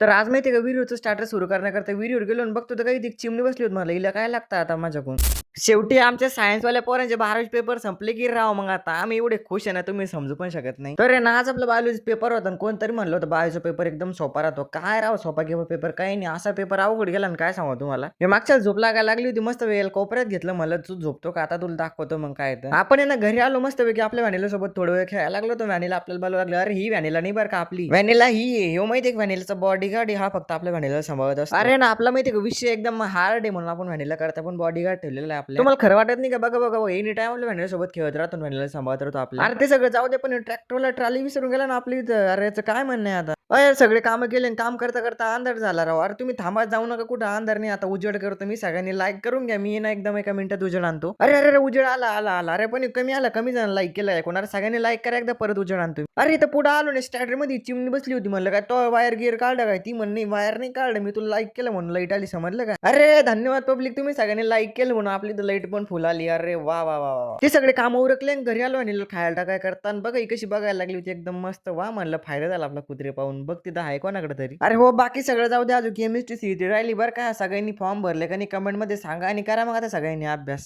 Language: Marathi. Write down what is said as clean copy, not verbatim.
तर आज माहिती आहे का व्हिडिओचं स्टार्टर सुरू करण्याकरता विहिरीवर गेलो आणि बघतो तर काही ती चिमणी बसली होती. मला हिला काय लागतं आता माझ्याकडून. शेवटी आमच्या सायन्सवाल्या पोरांचे 12वी पेपर संपले की राव मग आता आम्ही एवढे खुश आहे ना तुम्ही समजू पण शकत नाही. तर आहे ना आज आपला बायोलॉजी पेपर होता आणि कोणतरी म्हणलं होतं बायोचा पेपर एकदम सोपा राहतो. काय राव सोपा किंवा पेपर काही नाही असा पेपर अवघड गेला आणि काय सांगू तुम्हाला. हे मागच्या झोप लागायला लागली होती मस्त वेळ कोपऱ्यात घेतलं मला तू झोपतो का आता तुला दाखवतो मग काय तर. आपण आहे ना घरी आलो मस्त पैकी आपल्या व्हॅनिला सोबत थोडं वेळ खेळायला लागलो तर व्हॅनिला आपल्याला बोलावं लागलं अरे ही व्हॅनिला नाही बरं का आपली व्हॅनिला ही आहे. ह्यो माहिती आहे व्हॅनिलाचा बॉडीगार्ड हा फक्त आपल्या व्हॅनिला सांभाळत असतो. अरे ना आपला माहिती आहे का विषय एकदम हार्ड आहे म्हणून आपण व्हॅनिला करता पण बॉडीगार्ड ठेवलेला आहे आपल्या. तुम्हाला खरं वाटत नाही का बघा बघा एनी टाइम आपल्या व्हॅनिला सोबत खेळत राहतो व्हॅनिला सांभाळत राहतो आपल्या. अरे ते सगळं जाऊ दे पण ट्रॅक्टरला ट्रॉली विसरून गेला ना आपली इथं. अरे याचं काय म्हणणं आहे आता. अरे सगळे कामं केले आणि काम करता करता अंधार झाला राव. अरे तुम्ही थांबा जाऊ नका कुठं अंधार नाही आता उजेड करतो मी सगळ्यांनी लाईक करून घ्या मी ना एकदम एका मिनिटात उजेड आणतो. अरे अरे अरे उजेड आला आला आला अरे पण कमी आला कमी जण लाईक केलाय कोणाला सगळ्यांनी लाईक करा एकदा परत उजेड आणतो. अरे इथं पुढे आलो ना स्टार्टर मध्ये चिमणी बसली होती म्हणलं काय तो वायर गिअर काढला काय ती म्हणणे वायर नाही काढलं मी तुला लाईक केलं म्हणून लाईट आली समजलं का. अरे धन्यवाद पब्लिक तुम्ही सगळ्यांनी लाईक केलं म्हणून आपली तर लाईट पण फुल आली. अरे वा वा वा वा ते सगळे काम उरकले आणि घरी आलो आणि खायला टाकाय करता बघा ही कशी बघायला लागली होती एकदम मस्त वा म्हणलं फायदा झाला आपला कुत्रे पाहून बघ तिथं आहे कोणाकडे तरी. अरे हो बाकी सगळं जाऊ द्या अजून केमिस्ट्री सीईटी राहिली बरं का सगळ्यांनी फॉर्म भरले का नाही कमेंट मध्ये सांगा आणि करा मग आता सगळ्यांनी अभ्यास.